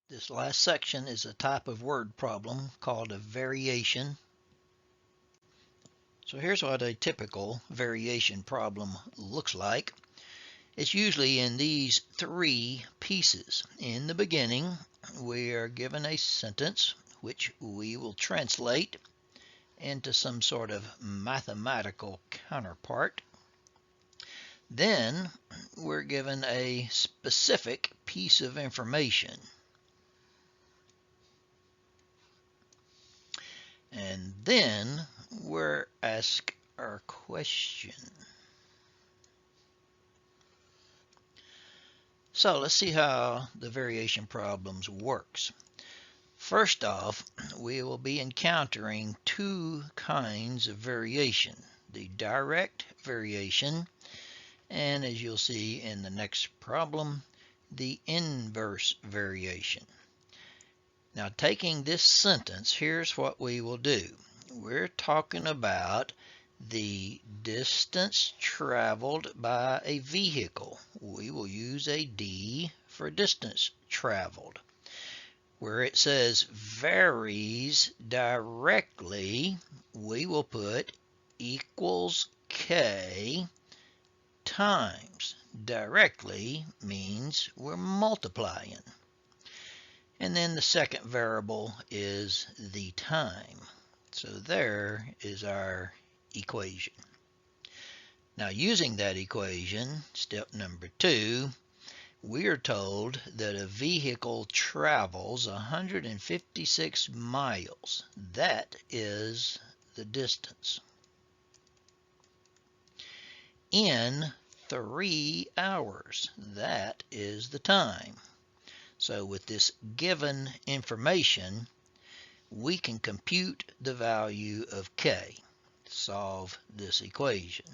This last section is a type of word problem called a variation. So here's what a typical variation problem looks like. It's usually in these three pieces. In the beginning, we are given a sentence which we will translate into some sort of mathematical counterpart. Then we're given a specific piece of information. And then we're asked our question. So let's see how the variation problems works. First off, we will be encountering two kinds of variation. The direct variation, and as you'll see in the next problem, the inverse variation. Now, taking this sentence, here's what we will do. We're talking about the distance traveled by a vehicle. We will use a D for distance traveled. Where it says varies directly, we will put equals K times. Directly means we're multiplying. And then the second variable is the time. So there is our equation. Now, using that equation, step number 2, we are told that a vehicle travels 156 miles. That is the distance. In 3 hours. That is the time. So with this given information, we can compute the value of K. Solve this equation.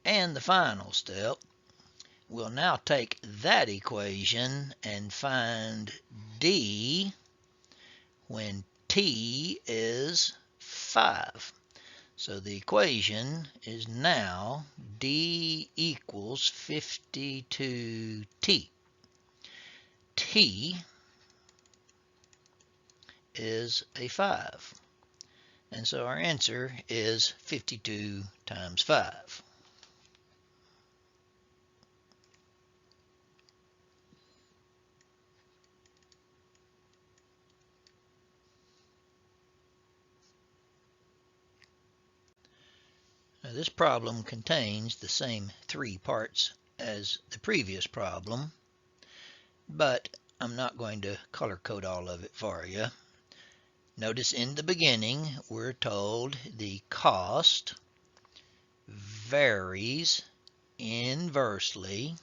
And the final step, we'll now take that equation and find D when T is 5. So the equation is now D equals 52T. T is a 5. And so our answer is 52 times 5. Now, this problem contains the same 3 parts as the previous problem, but I'm not going to color code all of it for you. Notice in the beginning, we're told the cost varies inversely.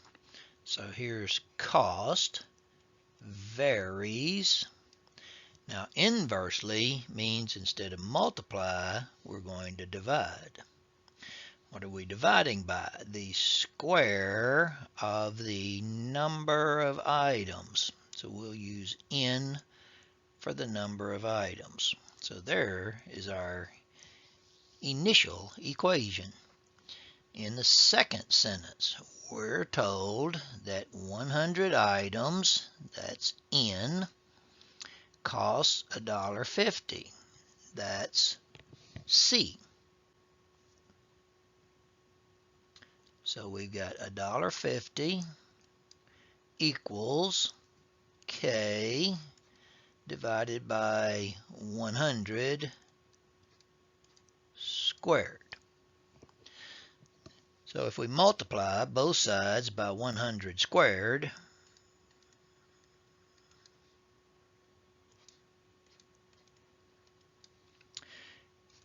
So here's cost varies. Now, inversely means instead of multiply, we're going to divide. What are we dividing by? The square of the number of items. So we'll use N for the number of items. So there is our initial equation. In the second sentence, we're told that 100 items, that's N, costs $1.50. That's C. So we've got $1.50 equals K divided by 100 squared. So if we multiply both sides by 100 squared,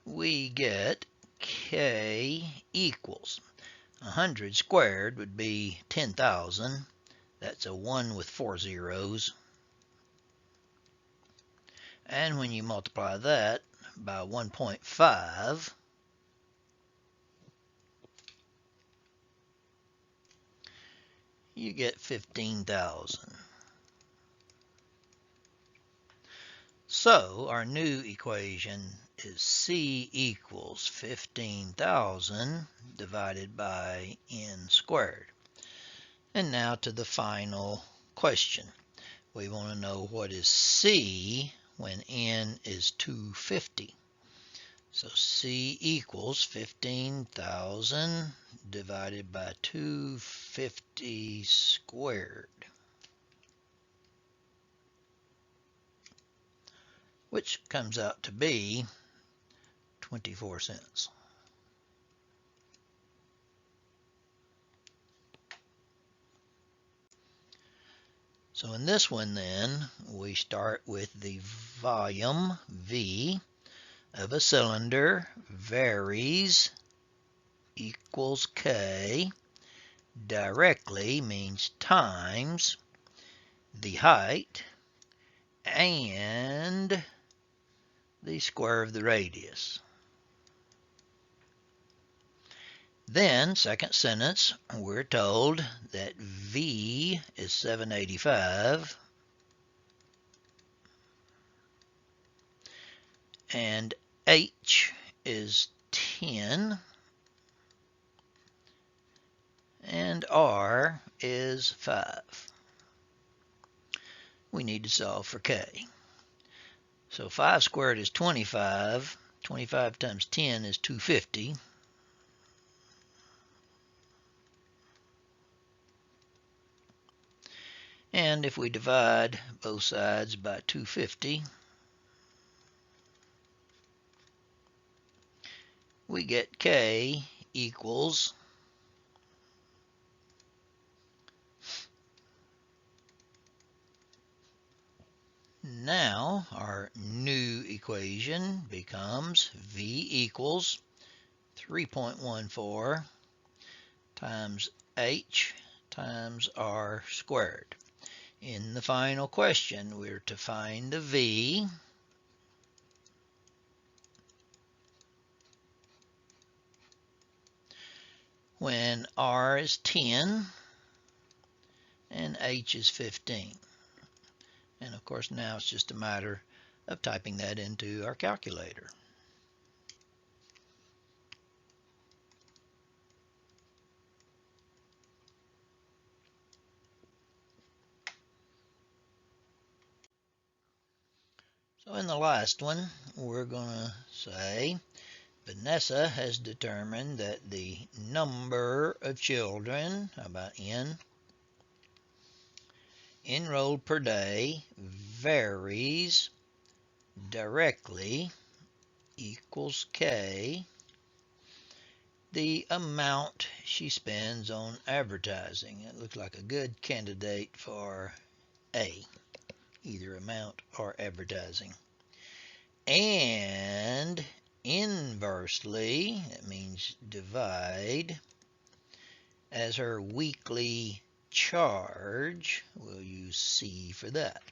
we get K equals 100 squared would be 10,000. That's a 1 with 4 zeros. And when you multiply that by 1.5, you get 15,000. So our new equation is C equals 15,000 divided by n squared. And now to the final question. We want to know what is C when n is 250. So C equals 15,000 divided by 250 squared, which comes out to be 24 cents. So in this one then, we start with the volume, V, of a cylinder varies equals K. Directly means times the height and the square of the radius. Then, second sentence, we're told that V is 785 and H is 10 and R is 5. We need to solve for K. So 5 squared is 25. 25 times 10 is 250. And if we divide both sides by 250, we get K equals now our new equation becomes V equals 3.14 times H times R squared. In the final question, we're to find the V when R is 10 and H is 15. And of course now it's just a matter of typing that into our calculator. So in the last one, we're going to say Vanessa has determined that the number of children, about n, enrolled per day varies directly equals K, the amount she spends on advertising. It looks like a good candidate for A, either amount or advertising. And inversely, that means divide, as her weekly charge, we'll use C for that.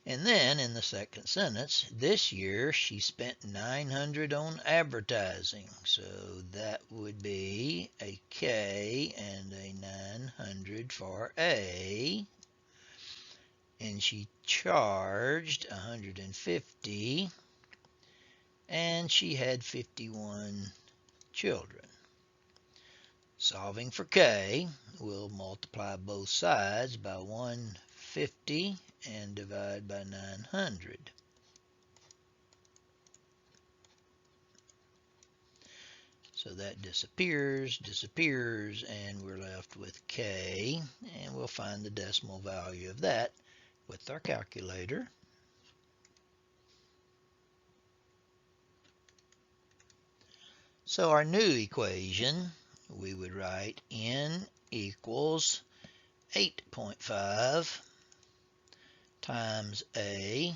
And then in the second sentence, this year she spent $900 on advertising. So that would be a K and a 900 for A. And she charged $150 and she had 51 children. Solving for K, we'll multiply both sides by 150 and divide by 900. So that disappears, and we're left with K, and we'll find the decimal value of that with our calculator. So our new equation, we would write N equals 8.5 times A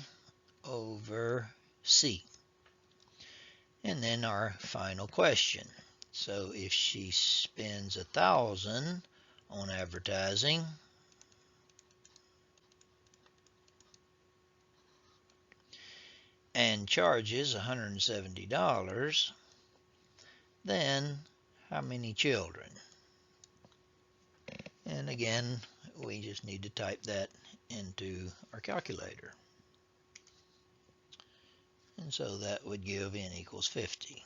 over C. And then our final question. So if she spends 1,000 on advertising, and charges $170, then how many children? And again, we just need to type that into our calculator. And so that would give n equals 50.